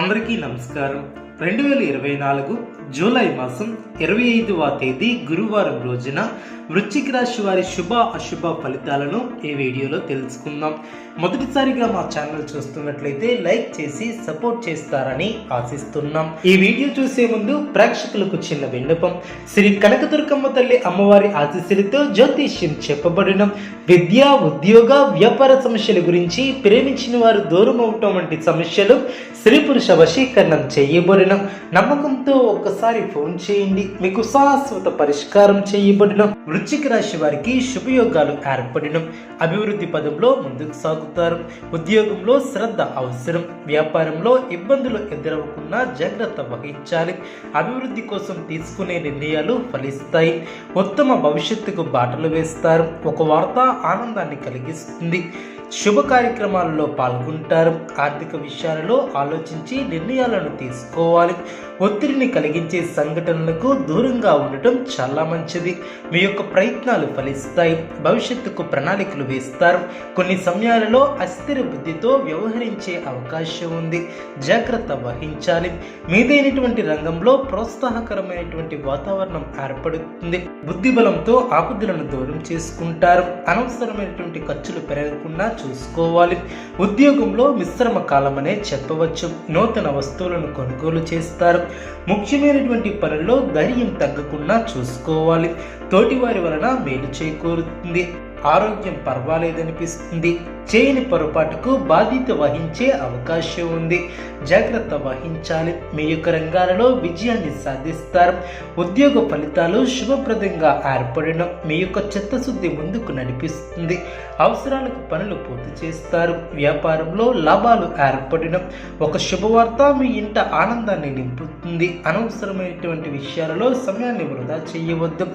అందరికీ నమస్కారం. 2024 జూలై మాసం 25వ తేదీ గురువారం రోజున వృశ్చిక రాశి వారి శుభ అశుభ ఫలితాలను ఈ వీడియోలో తెలుసుకుందాం. మొదటిసారిగా మా ఛానల్ చూస్తున్నట్లయితే లైక్ చేసి సపోర్ట్ చేస్తారని ఆశిస్తున్నాం. ఈ వీడియో చూసే ముందు ప్రేక్షకులకు చిన్న విన్నపం. శ్రీ కనకదుర్గమ్మ తల్లి అమ్మవారి ఆశీస్సులతో జ్యోతిష్యం చెప్పబడిన విద్య, ఉద్యోగ, వ్యాపార సమస్యల గురించి, ప్రేమించిన వారు దూరం అవటం వంటి సమస్యలు, స్త్రీ పురుష వశీకరణం చేయబడిన, నమ్మకంతో ఒక్కసారి ఫోన్ చేయండి, మీకు శాశ్వత పరిష్కారం చేయబడిన. వృశ్చిక రాశి వారికి శుభయోగాలు ఏర్పడిన, అభివృద్ధి పదంలో ముందుకు సాగుతారు. ఉద్యోగంలో శ్రద్ధ అవసరం. వ్యాపారంలో ఇబ్బందులు ఎదురవకుండా జాగ్రత్త వహించాలి. అభివృద్ధి కోసం తీసుకునే నిర్ణయాలు ఫలిస్తాయి. ఉత్తమ భవిష్యత్తుకు బాటలు వేస్తారు. ఒక వార్త ఆనందాన్ని కలిగిస్తుంది. శుభ కార్యక్రమాలలో పాల్గొంటారు. ఆర్థిక విషయాలలో ఆలోచించి నిర్ణయాలను తీసుకోవాలి. ఒత్తిడిని కలిగించే సంఘటనలకు దూరంగా ఉండటం చాలా మంచిది. మీ యొక్క ప్రయత్నాలు ఫలిస్తాయి. భవిష్యత్తుకు ప్రణాళికలు వేస్తారు. కొన్ని సమయాలలో అస్థిర బుద్ధితో వ్యవహరించే అవకాశం ఉంది. జాగ్రత్త వహించాలి. మీదైనటువంటి రంగంలో ప్రోత్సాహకరమైనటువంటి వాతావరణం ఏర్పడుతుంది. బుద్ధి బలంతో ఆపదలను దూరం చేసుకుంటారు. అనవసరమైనటువంటి ఖర్చులు పెరగకుండా చూసుకోవాలి. ఉద్యోగంలో మిశ్రమ కాలమనే చెప్పవచ్చు. నూతన వస్తువులను కొనుగోలు చేస్తారు. ముఖ్యమైనటువంటి పనుల్లో ధైర్యం తగ్గకుండా చూసుకోవాలి. తోటివారి వలన మేలు చేకూరుతుంది. ఆరోగ్యం పర్వాలేదనిపిస్తుంది. చేయని పొరపాటుకు బాధ్యత వహించే అవకాశం ఉంది. జాగ్రత్త వహించాలి. మీ యొక్క రంగాలలో విజయాన్ని సాధిస్తారు. ఉద్యోగ ఫలితాలు శుభప్రదంగా ఏర్పడిన, మీ యొక్క చిత్తశుద్ధి ముందుకు నడిపిస్తుంది. అవసరాలకు పనులు పూర్తి చేస్తారు. వ్యాపారంలో లాభాలు ఏర్పడిన, ఒక శుభవార్త మీ ఇంట ఆనందాన్ని నింపుతుంది. అనవసరమైనటువంటి విషయాలలో సమయాన్ని వృధా చేయవద్దు.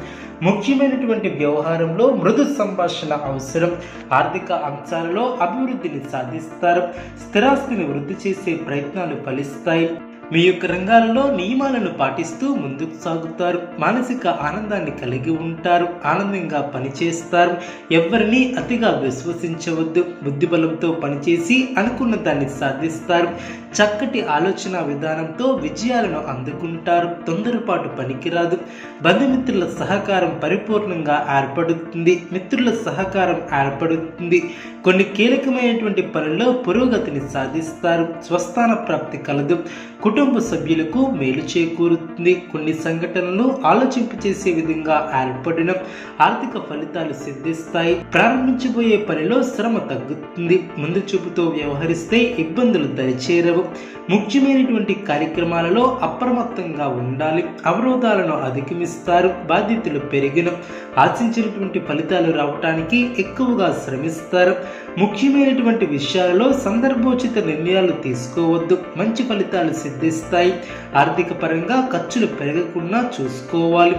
ముఖ్యమైనటువంటి వ్యవహారంలో మృదు సంభాషణ అవసరం. ఆర్థిక అంశాలలో అభివృద్ధిని సాధిస్తారు. స్థిరాస్తిని వృద్ధి చేసే ప్రయత్నాలు ఫలిస్తాయి. మీ యొక్క రంగాలలో నియమాలను పాటిస్తూ ముందుకు సాగుతారు. మానసిక ఆనందాన్ని కలిగి ఉంటారు. ఆనందంగా పనిచేస్తారు. ఎవరిని అతిగా విశ్వసించవద్దు. బుద్ధిబలంతో పనిచేసి అనుకున్న దాన్ని సాధిస్తారు. చక్కటి ఆలోచన విధానంతో విజయాలను అందుకుంటారు. తొందరపాటు పనికిరాదు. బంధుమిత్రుల సహకారం పరిపూర్ణంగా ఏర్పడుతుంది. మిత్రుల సహకారం ఏర్పడుతుంది. కొన్ని కీలకమైనటువంటి పనుల్లో పురోగతిని సాధిస్తారు. స్వస్థాన ప్రాప్తి కలదు. కుటుంబ సభ్యులకు మేలు చేకూరుతుంది. కొన్ని సంఘటనలు ఆలోచింపచేసే విధంగా ఏర్పడిన, ఆర్థిక ఫలితాలు సిద్ధిస్తాయి. ప్రారంభించబోయే పనిలో శ్రమ తగ్గుతుంది. ముందు చూపుతో వ్యవహరిస్తే ఇబ్బందులు దరిచేరవు. ముఖ్యమైనటువంటి కార్యక్రమాలలో అప్రమత్తంగా ఉండాలి. అవరోధాలను అధిగమిస్తారు. బాధ్యతలు పెరిగిన, ఆశించినటువంటి ఫలితాలు రావటానికి ఎక్కువగా శ్రమిస్తారు. ముఖ్యమైనటువంటి విషయాలలో సందర్భోచిత నిర్ణయాలు తీసుకోవద్దు. మంచి ఫలితాలు సిద్ధిస్తాయి. ఆర్థిక పరంగా ఖర్చులు పెరగకుండా చూసుకోవాలి.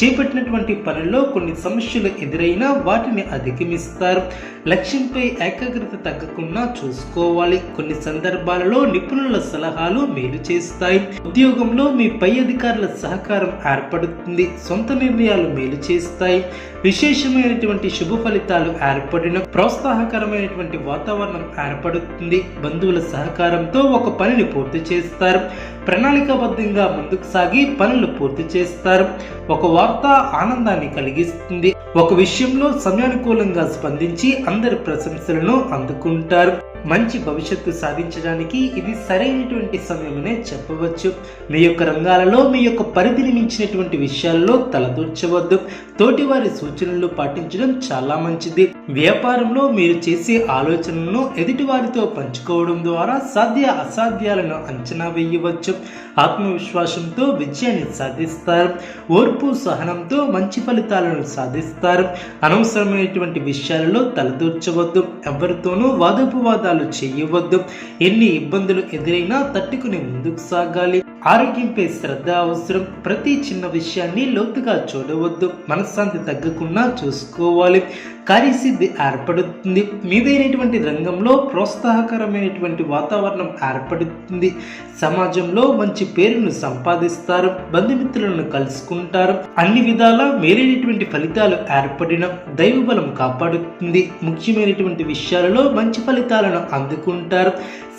చేపట్టినటువంటి పనుల్లో కొన్ని సమస్యలు ఎదురైనా వాటిని అధిగమిస్తారు. లక్ష్యంపై ఏకాగ్రత తగ్గకుండా చూసుకోవాలి. కొన్ని సందర్భాలలో నిపుణుల సలహాలు మేలు చేస్తాయి. ఉద్యోగంలో మీ పై అధికారుల సహకారం ఏర్పడుతుంది. సొంత నిర్ణయాలు మేలు చేస్తాయి. విశేషమైనటువంటి శుభ ఫలితాలు ఏర్పడిన, ప్రోత్సాహకరమైనటువంటి వాతావరణం ఏర్పడుతుంది. బంధువుల సహకారంతో ఒక పనిని పూర్తి చేస్తారు. ప్రణాళికాబద్ధంగా ముందుకు సాగి పనులు పూర్తి చేస్తారు. ఒక వార్త ఆనందాన్ని కలిగిస్తుంది. ఒక విషయంలో సమయానుకూలంగా స్పందించి అందరి ప్రశంసలను అందుకుంటారు. మంచి భవిష్యత్తు సాధించడానికి ఇది సరైనటువంటి సమయమనే చెప్పవచ్చు. మీ యొక్క రంగాలలో మీ యొక్క పరిధిని మించినటువంటి విషయాల్లో తలదూర్చవద్దు. తోటివారి సూచనలు పాటించడం చాలా మంచిది. వ్యాపారంలో మీరు చేసే ఆలోచనలను ఎదుటివారితో పంచుకోవడం ద్వారా సాధ్య అసాధ్యాలను అంచనా వేయవచ్చు. ఆత్మవిశ్వాసంతో విజయాన్ని సాధిస్తారు. ఓర్పు సహనంతో మంచి ఫలితాలను సాధిస్తారు. అనవసరమైనటువంటి విషయాలలో తలదూర్చవద్దు. ఎవరితోనూ వాదోపవాదాలు చేయవద్దు. ఎన్ని ఇబ్బందులు ఎదురైనా తట్టుకుని ముందుకు సాగాలి. ఆరోగ్యంపై శ్రద్ధ అవసరం. ప్రతి చిన్న విషయాన్ని లోతుగా చూడవద్దు. మనశ్శాంతి తగ్గకుండా చూసుకోవాలి. కార్యసిద్ధి ఏర్పడుతుంది. మీదైనటువంటి రంగంలో ప్రోత్సాహకరమైనటువంటి వాతావరణం ఏర్పడుతుంది. సమాజంలో మంచి పేరును సంపాదిస్తారు. బంధుమిత్రులను కలుసుకుంటారు. అన్ని విధాలా మేలైనటువంటి ఫలితాలు ఏర్పడిన దైవబలం కాపాడుతుంది. ముఖ్యమైనటువంటి విషయాలలో మంచి ఫలితాలను అందుకుంటారు.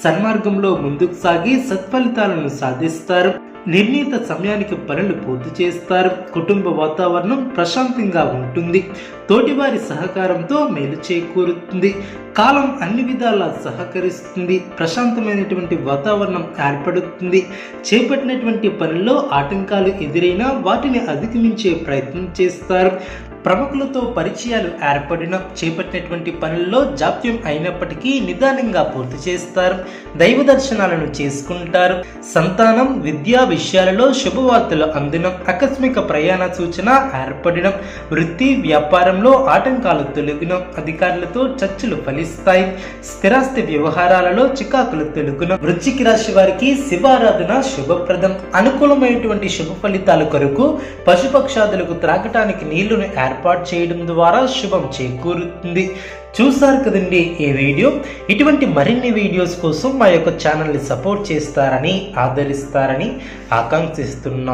సన్మార్గంలో ముందుకు సాగి సత్ఫలితాలను సాధిస్తారు. నిర్ణీత సమయానికి పనులు పూర్తి చేస్తారు. కుటుంబ వాతావరణం ప్రశాంతంగా ఉంటుంది. తోటివారి సహకారంతో మేలు చేకూరుతుంది. కాలం అన్ని విధాలా సహకరిస్తుంది. ప్రశాంతమైనటువంటి వాతావరణం ఏర్పడుతుంది. చేపట్టినటువంటి పనుల్లో ఆటంకాలు ఎదురైనా వాటిని అధిగమించే ప్రయత్నం చేస్తారు. ప్రముఖులతో పరిచయాలు ఏర్పడిన చేపట్టినటువంటి పనుల్లో జాప్యం అయినప్పటికీ నిదానంగా పూర్తి చేస్తారు. దైవ దర్శనాలను చేసుకుంటారు. సంతానం, విద్యా విషయాలలో శుభవార్తలు అందిన ఆకస్మిక ప్రయాణ సూచన ఏర్పడిన వృత్తి వ్యాపారంలో ఆటంకాలు తొలగిన అధికారులతో చర్చలు ఫలిస్తాయి. స్థిరాస్తి వ్యవహారాలలో చికాకులు తొలగిన వృశ్చిక రాశి వారికి శివారాధన శుభప్రదం. అనుకూలమైనటువంటి శుభ ఫలితాల కొరకు పశుపక్షాదులకు త్రాగటానికి నీళ్లను ఏర్పాటు చేయడం ద్వారా శుభం చేకూరుతుంది. చూసారు కదండి ఈ వీడియో. ఇటువంటి మరిన్ని వీడియోస్ కోసం మా యొక్క ఛానల్ని సపోర్ట్ చేస్తారని, ఆదరిస్తారని ఆకాంక్షిస్తున్నాం.